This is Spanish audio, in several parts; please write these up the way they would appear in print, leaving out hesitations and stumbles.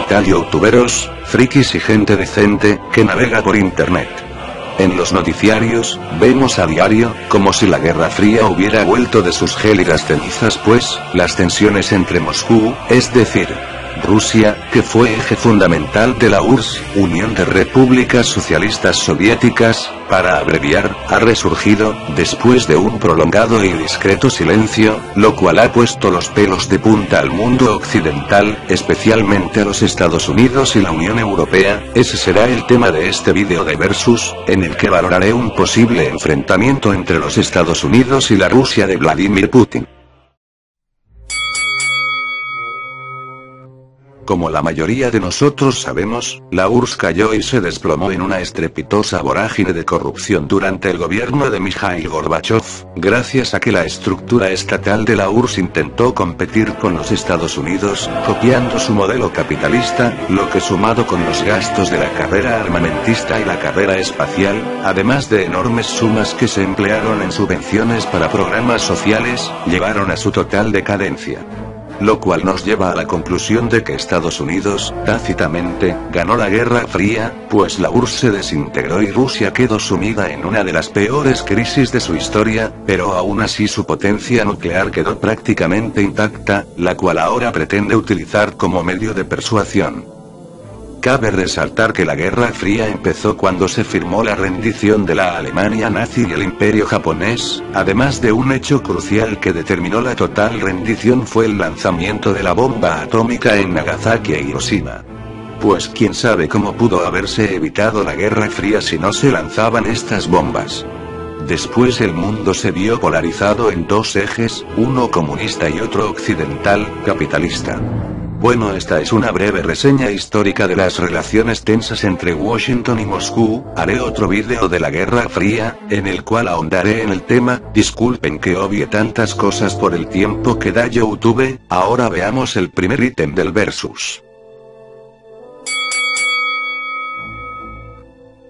tal youtuberos, frikis y gente decente, que navega por internet. En los noticiarios, vemos a diario, como si la Guerra Fría hubiera vuelto de sus gélidas cenizas, pues, las tensiones entre Moscú, es decir, Rusia, que fue eje fundamental de la URSS, Unión de Repúblicas Socialistas Soviéticas, para abreviar, ha resurgido, después de un prolongado y discreto silencio, lo cual ha puesto los pelos de punta al mundo occidental, especialmente a los Estados Unidos y la Unión Europea. Ese será el tema de este vídeo de Versus, en el que valoraré un posible enfrentamiento entre los Estados Unidos y la Rusia de Vladimir Putin. Como la mayoría de nosotros sabemos, la URSS cayó y se desplomó en una estrepitosa vorágine de corrupción durante el gobierno de Mikhail Gorbachev, gracias a que la estructura estatal de la URSS intentó competir con los Estados Unidos, copiando su modelo capitalista, lo que sumado con los gastos de la carrera armamentista y la carrera espacial, además de enormes sumas que se emplearon en subvenciones para programas sociales, llevaron a su total decadencia. Lo cual nos lleva a la conclusión de que Estados Unidos, tácitamente, ganó la Guerra Fría, pues la URSS se desintegró y Rusia quedó sumida en una de las peores crisis de su historia, pero aún así su potencia nuclear quedó prácticamente intacta, la cual ahora pretende utilizar como medio de persuasión. Cabe resaltar que la Guerra Fría empezó cuando se firmó la rendición de la Alemania nazi y el Imperio japonés, además de un hecho crucial que determinó la total rendición fue el lanzamiento de la bomba atómica en Nagasaki e Hiroshima. Pues quién sabe cómo pudo haberse evitado la Guerra Fría si no se lanzaban estas bombas. Después el mundo se vio polarizado en dos ejes, uno comunista y otro occidental, capitalista. Bueno, esta es una breve reseña histórica de las relaciones tensas entre Washington y Moscú. Haré otro vídeo de la Guerra Fría, en el cual ahondaré en el tema. Disculpen que obvie tantas cosas por el tiempo que da YouTube. Ahora veamos el primer ítem del Versus.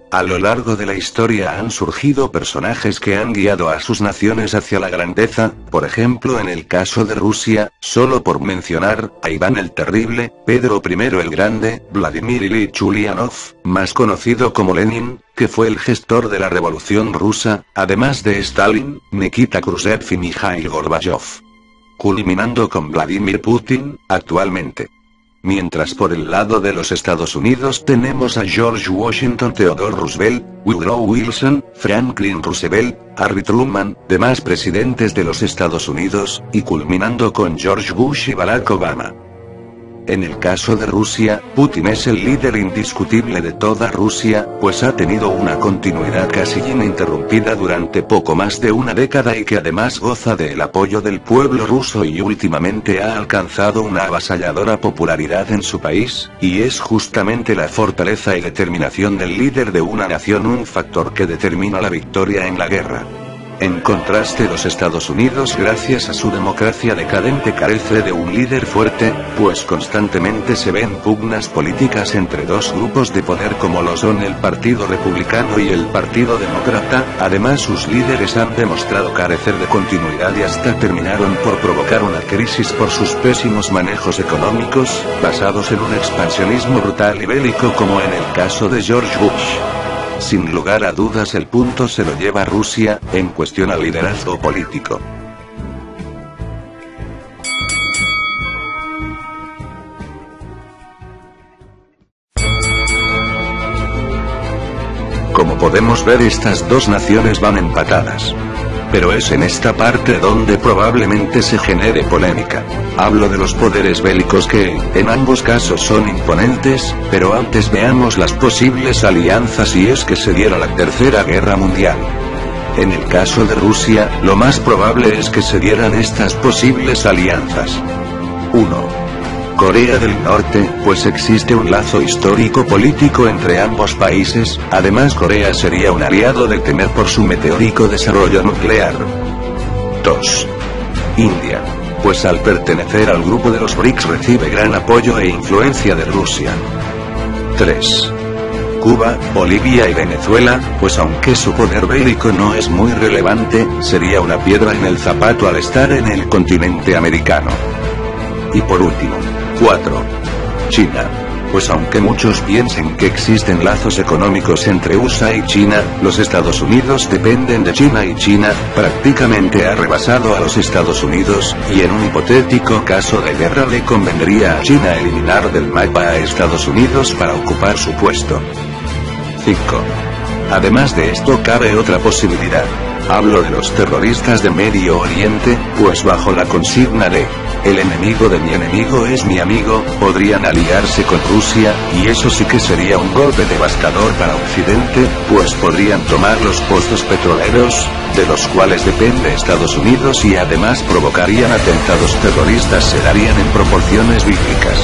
A lo largo de la historia han surgido personajes que han guiado a sus naciones hacia la grandeza, por ejemplo en el caso de Rusia, solo por mencionar, a Iván el Terrible, Pedro I el Grande, Vladimir Ilich Ulyanov, más conocido como Lenin, que fue el gestor de la Revolución Rusa, además de Stalin, Nikita Khrushchev y Mikhail Gorbachev. Culminando con Vladimir Putin, actualmente. Mientras por el lado de los Estados Unidos tenemos a George Washington Theodore Roosevelt, Woodrow Wilson, Franklin Roosevelt, Harry Truman, demás presidentes de los Estados Unidos, y culminando con George Bush y Barack Obama. En el caso de Rusia, Putin es el líder indiscutible de toda Rusia, pues ha tenido una continuidad casi ininterrumpida durante poco más de una década y que además goza del apoyo del pueblo ruso y últimamente ha alcanzado una avasalladora popularidad en su país, y es justamente la fortaleza y determinación del líder de una nación un factor que determina la victoria en la guerra. En contraste, los Estados Unidos, gracias a su democracia decadente, carece de un líder fuerte, pues constantemente se ven pugnas políticas entre dos grupos de poder como lo son el Partido Republicano y el Partido Demócrata. Además, sus líderes han demostrado carecer de continuidad y hasta terminaron por provocar una crisis por sus pésimos manejos económicos, basados en un expansionismo brutal y bélico como en el caso de George Bush. Sin lugar a dudas el punto se lo lleva Rusia, en cuestión al liderazgo político. Como podemos ver, estas dos naciones van empatadas. Pero es en esta parte donde probablemente se genere polémica. Hablo de los poderes bélicos que, en ambos casos son imponentes, pero antes veamos las posibles alianzas si es que se diera la Tercera Guerra Mundial. En el caso de Rusia, lo más probable es que se dieran estas posibles alianzas. 1. Corea del Norte, pues existe un lazo histórico político entre ambos países. Además, Corea sería un aliado de temer por su meteórico desarrollo nuclear. 2. India, pues al pertenecer al grupo de los BRICS recibe gran apoyo e influencia de Rusia. 3. Cuba, Bolivia y Venezuela, pues aunque su poder bélico no es muy relevante, sería una piedra en el zapato al estar en el continente americano. Y por último, 4. China, Pues aunque muchos piensen que existen lazos económicos entre USA y China, los Estados Unidos dependen de China y China prácticamente ha rebasado a los Estados Unidos, y en un hipotético caso de guerra le convendría a China eliminar del mapa a Estados Unidos para ocupar su puesto. 5. Además de esto cabe otra posibilidad. Hablo de los terroristas de Medio Oriente, pues bajo la consigna de el enemigo de mi enemigo es mi amigo, podrían aliarse con Rusia, y eso sí que sería un golpe devastador para Occidente, pues podrían tomar los pozos petroleros, de los cuales depende Estados Unidos, y además provocarían atentados terroristas, se darían en proporciones bíblicas.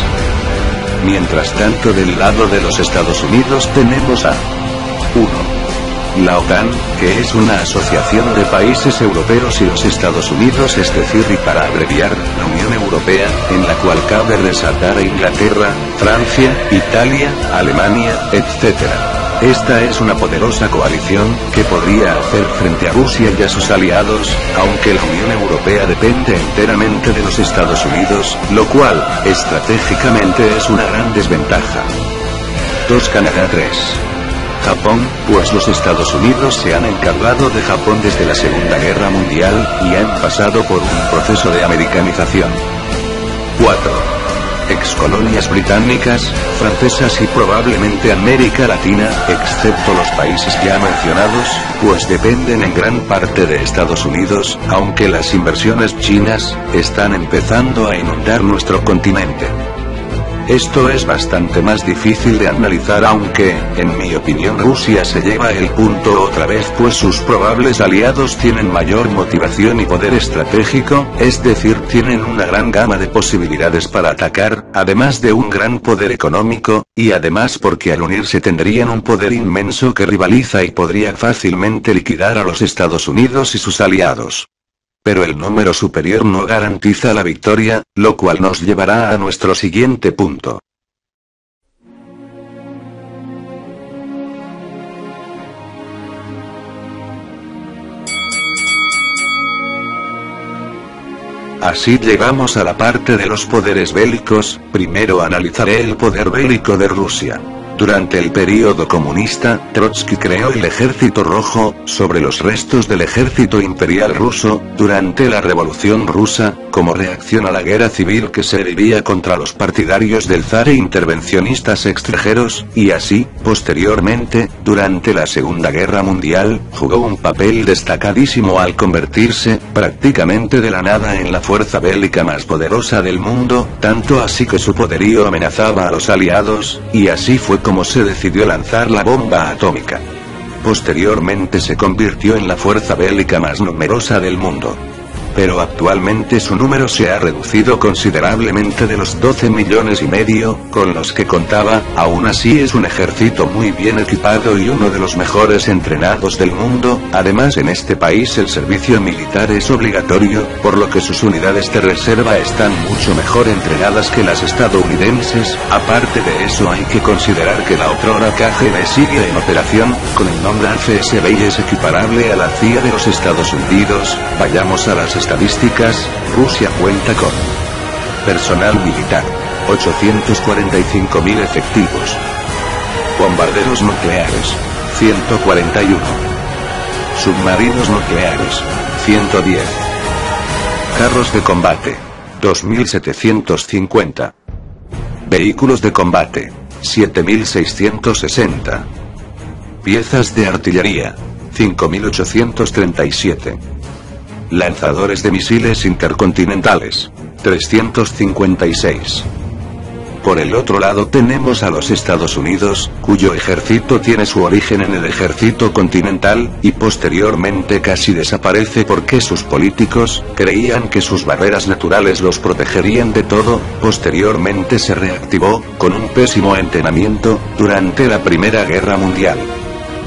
Mientras tanto, del lado de los Estados Unidos tenemos a 1. La OTAN, que es una asociación de países europeos y los Estados Unidos, es decir, y para abreviar, la Unión Europea, en la cual cabe resaltar a Inglaterra, Francia, Italia, Alemania, etc. Esta es una poderosa coalición, que podría hacer frente a Rusia y a sus aliados, aunque la Unión Europea depende enteramente de los Estados Unidos, lo cual, estratégicamente es una gran desventaja. 2. Canadá. 3. Japón, pues los Estados Unidos se han encargado de Japón desde la Segunda Guerra Mundial, y han pasado por un proceso de americanización. 4. Excolonias británicas, francesas y probablemente América Latina, excepto los países ya mencionados, pues dependen en gran parte de Estados Unidos, aunque las inversiones chinas están empezando a inundar nuestro continente. Esto es bastante más difícil de analizar, aunque, en mi opinión, Rusia se lleva el punto otra vez, pues sus probables aliados tienen mayor motivación y poder estratégico, es decir, tienen una gran gama de posibilidades para atacar, además de un gran poder económico, y además porque al unirse tendrían un poder inmenso que rivaliza y podría fácilmente liquidar a los Estados Unidos y sus aliados. Pero el número superior no garantiza la victoria, lo cual nos llevará a nuestro siguiente punto. Así llegamos a la parte de los poderes bélicos. Primero analizaré el poder bélico de Rusia. Durante el período comunista, Trotsky creó el Ejército Rojo, sobre los restos del ejército imperial ruso, durante la Revolución Rusa, como reacción a la guerra civil que se vivía contra los partidarios del zar e intervencionistas extranjeros, y así, posteriormente, durante la Segunda Guerra Mundial, jugó un papel destacadísimo al convertirse, prácticamente de la nada, en la fuerza bélica más poderosa del mundo, tanto así que su poderío amenazaba a los aliados, y así fue como se decidió lanzar la bomba atómica. Posteriormente se convirtió en la fuerza bélica más numerosa del mundo. Pero actualmente su número se ha reducido considerablemente de los 12,5 millones con los que contaba. Aún así es un ejército muy bien equipado y uno de los mejores entrenados del mundo. Además, en este país el servicio militar es obligatorio, por lo que sus unidades de reserva están mucho mejor entrenadas que las estadounidenses. Aparte de eso, hay que considerar que la otrora KGB sigue en operación, con el nombre FSB, y es equiparable a la CIA de los Estados Unidos. Vayamos a las estadísticas. Rusia cuenta con personal militar, 845.000 efectivos. Bombarderos nucleares, 141. Submarinos nucleares, 110. Carros de combate, 2.750. Vehículos de combate, 7.660. Piezas de artillería, 5.837. Lanzadores de misiles intercontinentales, 356. Por el otro lado tenemos a los Estados Unidos, cuyo ejército tiene su origen en el ejército continental, y posteriormente casi desaparece porque sus políticos creían que sus barreras naturales los protegerían de todo. Posteriormente se reactivó, con un pésimo entrenamiento, durante la Primera Guerra Mundial.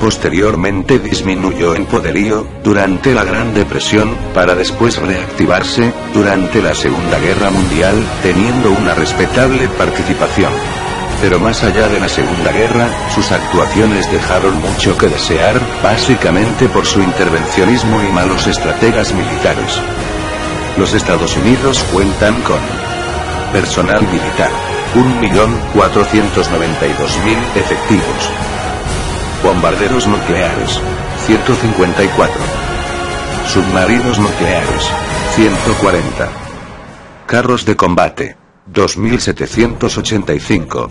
Posteriormente disminuyó en poderío, durante la Gran Depresión, para después reactivarse, durante la Segunda Guerra Mundial, teniendo una respetable participación. Pero más allá de la Segunda Guerra, sus actuaciones dejaron mucho que desear, básicamente por su intervencionismo y malos estrategas militares. Los Estados Unidos cuentan con personal militar, 1.492.000 efectivos. Bombarderos nucleares, 154. Submarinos nucleares, 140. Carros de combate, 2.785.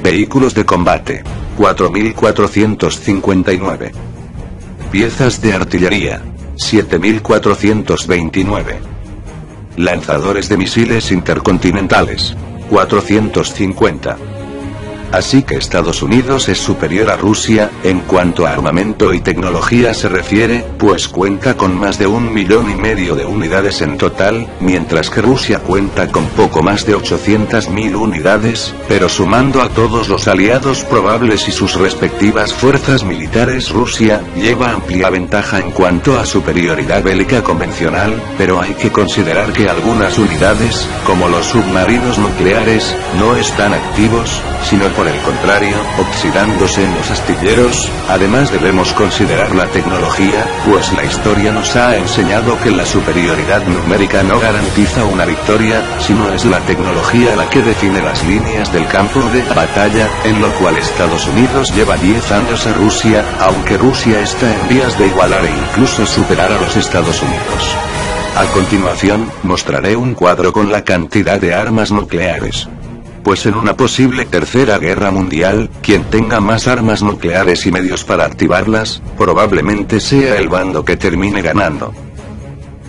Vehículos de combate, 4.459. Piezas de artillería, 7.429. Lanzadores de misiles intercontinentales, 450. Así que Estados Unidos es superior a Rusia, en cuanto a armamento y tecnología se refiere, pues cuenta con más de 1,5 millones de unidades en total, mientras que Rusia cuenta con poco más de 800.000 unidades, pero sumando a todos los aliados probables y sus respectivas fuerzas militares, Rusia lleva amplia ventaja en cuanto a superioridad bélica convencional, pero hay que considerar que algunas unidades, como los submarinos nucleares, no están activos, sino por el contrario, oxidándose en los astilleros. Además debemos considerar la tecnología, pues la historia nos ha enseñado que la superioridad numérica no garantiza una victoria, sino es la tecnología la que define las líneas del campo de batalla, en lo cual Estados Unidos lleva 10 años a Rusia, aunque Rusia está en vías de igualar e incluso superar a los Estados Unidos. A continuación, mostraré un cuadro con la cantidad de armas nucleares. Pues en una posible tercera guerra mundial, quien tenga más armas nucleares y medios para activarlas, probablemente sea el bando que termine ganando.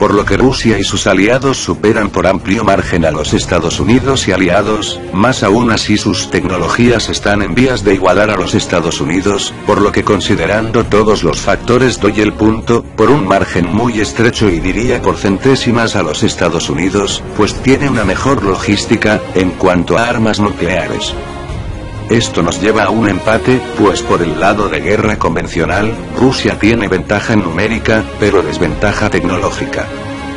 Por lo que Rusia y sus aliados superan por amplio margen a los Estados Unidos y aliados, más aún así sus tecnologías están en vías de igualar a los Estados Unidos, por lo que considerando todos los factores doy el punto, por un margen muy estrecho y diría por centésimas a los Estados Unidos, pues tiene una mejor logística, en cuanto a armas nucleares. Esto nos lleva a un empate, pues por el lado de guerra convencional, Rusia tiene ventaja numérica, pero desventaja tecnológica.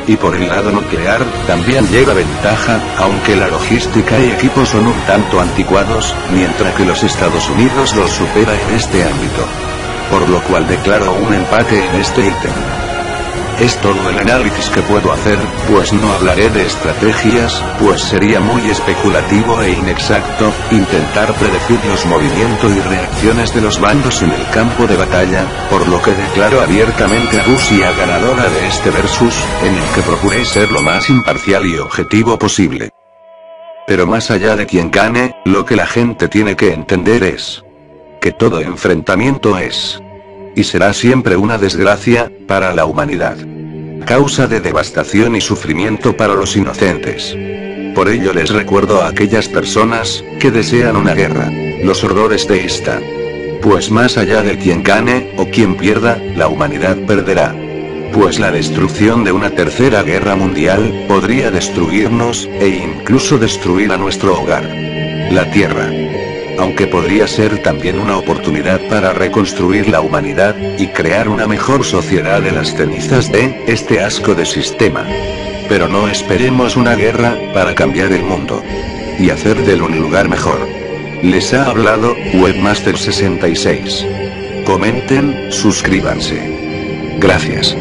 Y por el lado nuclear, también lleva ventaja, aunque la logística y equipos son un tanto anticuados, mientras que los Estados Unidos los supera en este ámbito. Por lo cual declaro un empate en este ítem. Es todo el análisis que puedo hacer, pues no hablaré de estrategias, pues sería muy especulativo e inexacto intentar predecir los movimientos y reacciones de los bandos en el campo de batalla, por lo que declaro abiertamente a Rusia ganadora de este versus, en el que procuré ser lo más imparcial y objetivo posible. Pero más allá de quien gane, lo que la gente tiene que entender es que todo enfrentamiento es y será siempre una desgracia para la humanidad, causa de devastación y sufrimiento para los inocentes. Por ello les recuerdo a aquellas personas que desean una guerra, los horrores de esta. Pues más allá de quien gane o quien pierda, la humanidad perderá. Pues la destrucción de una tercera guerra mundial podría destruirnos, e incluso destruir a nuestro hogar, la Tierra. Aunque podría ser también una oportunidad para reconstruir la humanidad, y crear una mejor sociedad de las cenizas de este asco de sistema. Pero no esperemos una guerra para cambiar el mundo y hacer de él un lugar mejor. Les ha hablado Webmaster 66. Comenten, suscríbanse. Gracias.